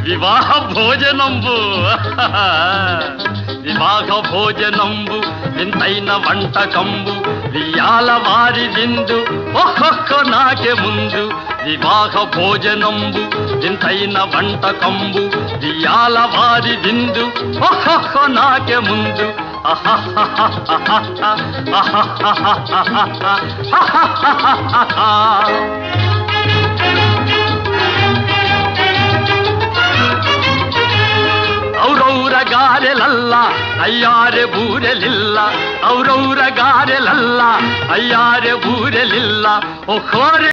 వివాహ భోజనంబు వివాహ భోజనంబు వింతైన వంటకంబు వియాల వారి విందు ఒక్కొక్క నాకే ముందు వివాహ భోజనంబు వింతైన వంటకంబు వియాల వారి విందు ఒక్కొక్క నాకే ముందు ಔರೌರ ಗಾರೆಲಲ್ಲ ಅಯ್ಯಾರೆ ಬೂರೆಲಿಲ್ಲ ಔರೌರ ಗಾರೆಲಲ್ಲ ಅಯ್ಯಾರೆ ಬೂರೆಲಿಲ್ಲ ಓ